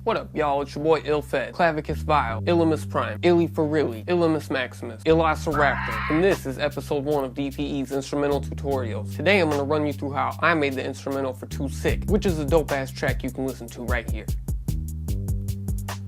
What up, y'all? It's your boy Illfed, Clavicus Vile, Illimus Prime, Illy for Really, Illimus Maximus, Illosiraptor, and this is episode 1 of DPE's instrumental tutorials. Today I'm going to run you through how I made the instrumental for Too Sick, which is a dope ass track you can listen to right here.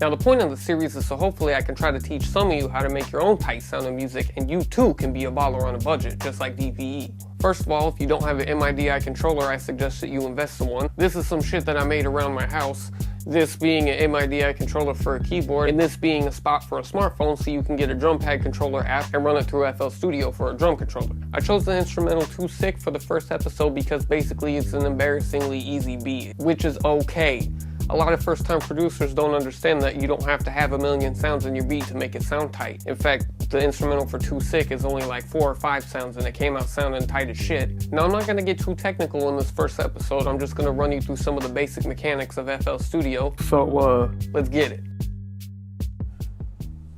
Now the point of the series is so hopefully I can try to teach some of you how to make your own tight sounding music, and you too can be a baller on a budget, just like DPE. First of all, if you don't have an MIDI controller, I suggest that you invest in one. This is some shit that I made around my house. This being an MIDI controller for a keyboard, and this being a spot for a smartphone so you can get a drum pad controller app and run it through FL Studio for a drum controller. I chose the instrumental Too Sick for the first episode because basically it's an embarrassingly easy beat, which is okay. A lot of first-time producers don't understand that you don't have to have a million sounds in your beat to make it sound tight. In fact, the instrumental for Too Sick is only like 4 or 5 sounds and it came out sounding tight as shit. Now I'm not going to get too technical in this first episode, I'm just going to run you through some of the basic mechanics of FL Studio, so let's get it.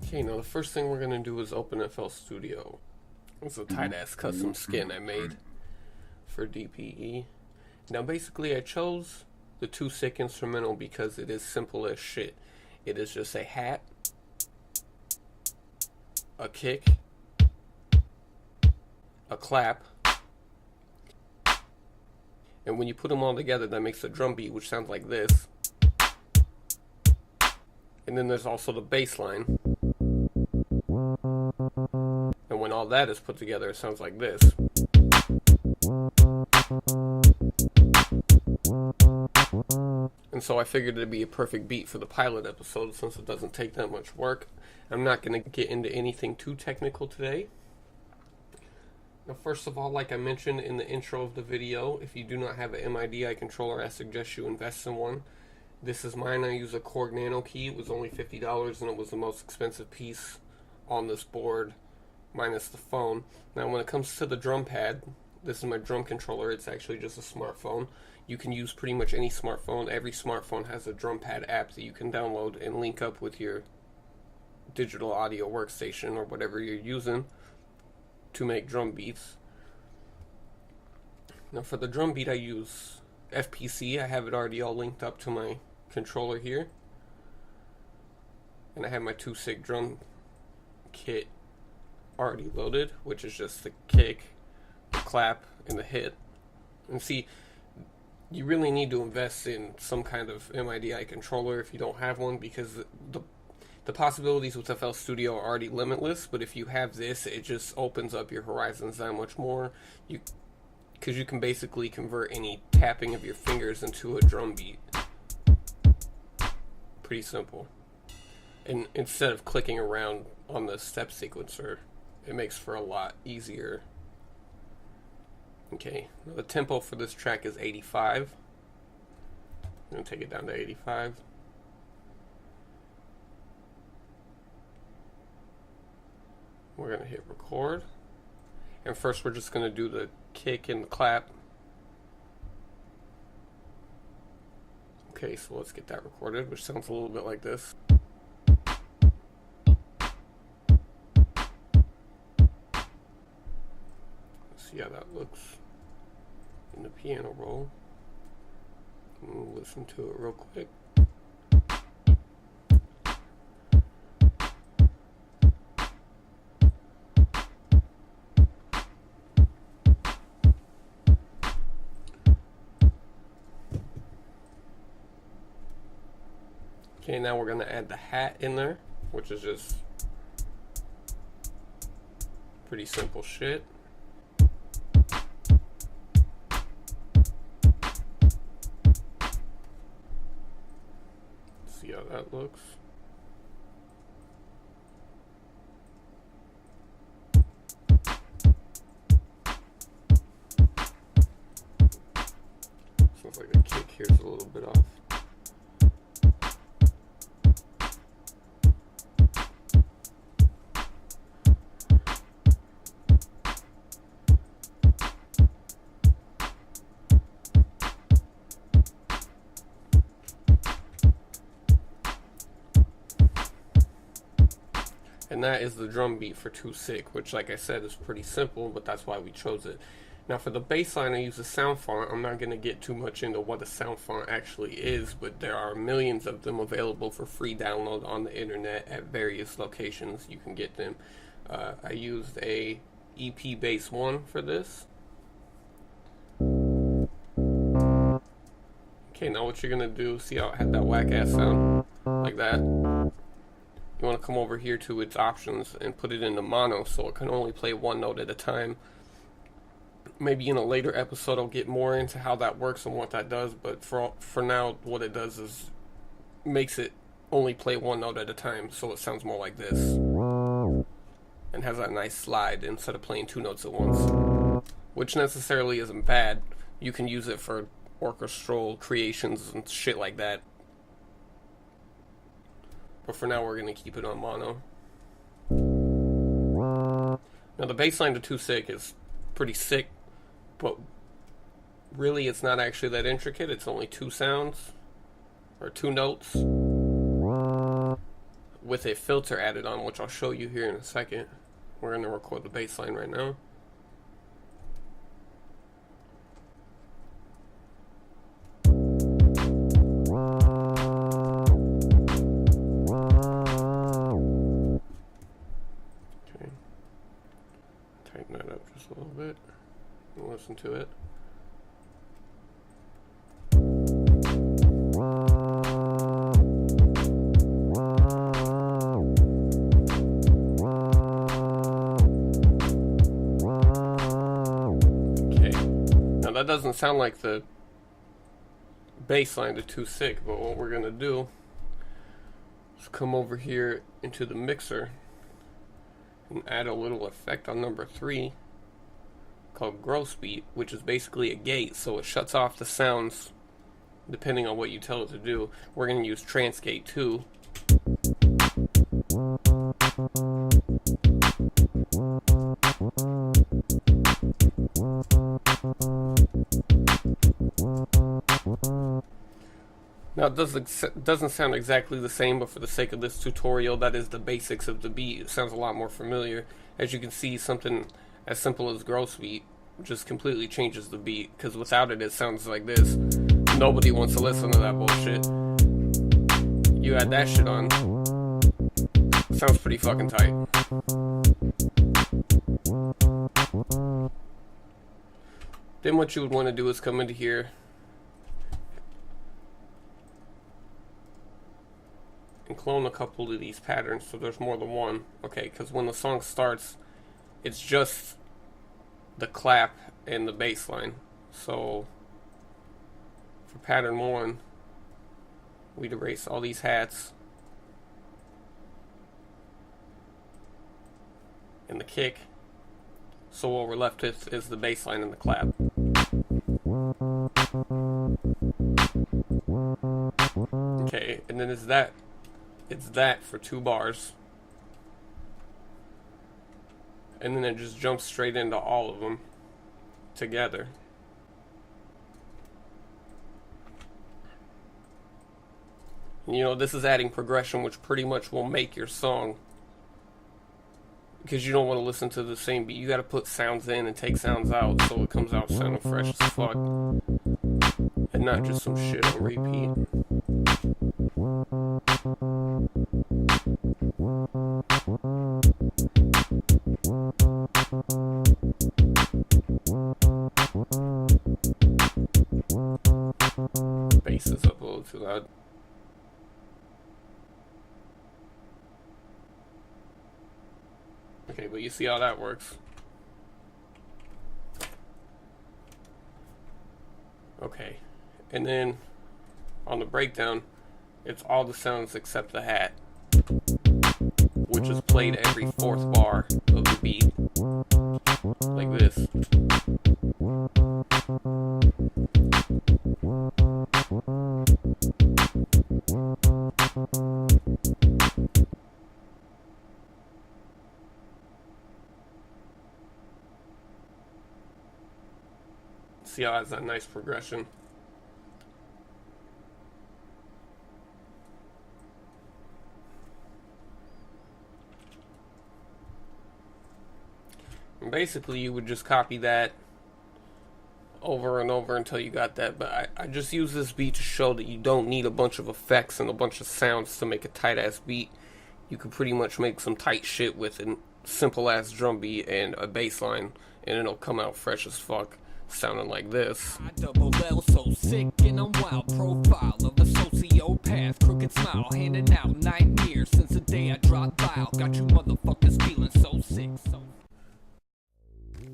Okay, now the first thing we're going to do is open FL Studio. It's a tight-ass custom skin I made for DPE. Now basically I chose the Too Sick instrumental because it is simple as shit. It is just a hat, a kick, a clap, and when you put them all together that makes a drum beat which sounds like this. And then there's also the bass line, and when all that is put together it sounds like this. And so I figured it'd be a perfect beat for the pilot episode since it doesn't take that much work. I'm not going to get into anything too technical today. Now first of all, like I mentioned in the intro of the video, if you do not have an MIDI controller, I suggest you invest in one. This is mine. I use a Korg Nano key. It was only $50 and it was the most expensive piece on this board, minus the phone. Now when it comes to the drum pad, this is my drum controller. It's actually just a smartphone. You can use pretty much any smartphone. Every smartphone has a drum pad app that you can download and link up with your digital audio workstation or whatever you're using to make drum beats. Now for the drum beat I use FPC. I have it already all linked up to my controller here. And I have my Too Sick drum kit already loaded, which is just the kick, the clap, and the hit. And see, you really need to invest in some kind of MIDI controller if you don't have one, because the possibilities with FL Studio are already limitless, but if you have this, it just opens up your horizons that much more. Because you can basically convert any tapping of your fingers into a drum beat. Pretty simple. And instead of clicking around on the step sequencer, it makes for a lot easier. Okay, now the tempo for this track is 85. I'm going to take it down to 85. We're going to hit record. And first we're just going to do the kick and the clap. Okay, so let's get that recorded, which sounds a little bit like this. Let's see how that looks in the piano roll. We'll listen to it real quick. Okay, now we're going to add the hat in there, which is just pretty simple shit. See how that looks. Sounds like the kick here's a little bit off. And that is the drum beat for Too Sick, which like I said is pretty simple, but that's why we chose it. Now for the bass line, I use a sound font. I'm not going to get too much into what a sound font actually is, but there are millions of them available for free download on the internet at various locations. You can get them. I used a EP Bass 1 for this. Okay, now what you're going to do, see how it had that whack ass sound? Like that. You want to come over here to its options and put it into mono so it can only play one note at a time. Maybe in a later episode I'll get more into how that works and what that does, but for now what it does is makes it only play one note at a time, so it sounds more like this and has that nice slide instead of playing two notes at once, which necessarily isn't bad. You can use it for orchestral creations and shit like that, but for now we're going to keep it on mono. Now the bass line to 2 sick is pretty sick, but really it's not actually that intricate. It's only 2 sounds or 2 notes with a filter added on, which I'll show you here in a second. We're going to record the bass line right now. Okay, tighten that up just a little bit. Listen to it. Okay, now that doesn't sound like the bass line to 2 sick, but what we're gonna do is come over here into the mixer and add a little effect on number 3 called gross beat, which is basically a gate, so it shuts off the sounds depending on what you tell it to do. We're going to use trance gate 2. Now it doesn't sound exactly the same, but for the sake of this tutorial, that is the basics of the beat. It sounds a lot more familiar. As you can see, something as simple as gross beat just completely changes the beat, because without it, it sounds like this. Nobody wants to listen to that bullshit. You add that shit on, sounds pretty fucking tight. Then what you would want to do is come into here and clone a couple of these patterns so there's more than one. Okay, because when the song starts, it's just the clap and the bass line. So for pattern 1, we'd erase all these hats and the kick, so what we're left with is the bass line and the clap. Okay, and then it's that for 2 bars, and then it just jumps straight into all of them together. You know, this is adding progression, which pretty much will make your song, because you don't want to listen to the same beat. You got to put sounds in and take sounds out so it comes out sounding fresh as fuck and not just some shit on repeat. Bass is up a little too loud. Okay, but you see how that works. Okay, and then on the breakdown, it's all the sounds except the hat, which is played every 4th bar of the beat, like this. See how it has that nice progression. And basically you would just copy that over and over until you got that, but I just use this beat to show that you don't need a bunch of effects and a bunch of sounds to make a tight-ass beat. You can pretty much make some tight shit with a simple-ass drum beat and a bass line, and it'll come out fresh as fuck, sounding like this. I double L so sick and I'm wild, profile of a sociopath, crooked smile, handing out nightmares since the day I dropped bile. Got you motherfuckers feeling so sick, so.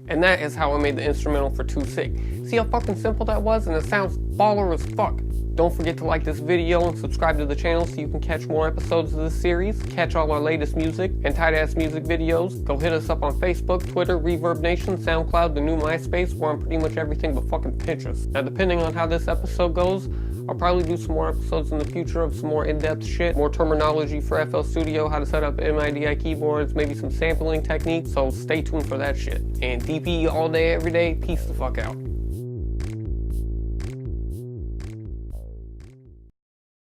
And that is how I made the instrumental for Too Sick. See how fucking simple that was? And it sounds baller as fuck. Don't forget to like this video and subscribe to the channel so you can catch more episodes of this series, catch all our latest music and tight-ass music videos. Go hit us up on Facebook, Twitter, Reverb Nation, SoundCloud, the new MySpace, we're on pretty much everything but fucking Pinterest. Now, depending on how this episode goes, I'll probably do some more episodes in the future of some more in-depth shit, more terminology for FL Studio, how to set up MIDI keyboards, maybe some sampling techniques, so stay tuned for that shit. And DPE all day, every day, peace the fuck out.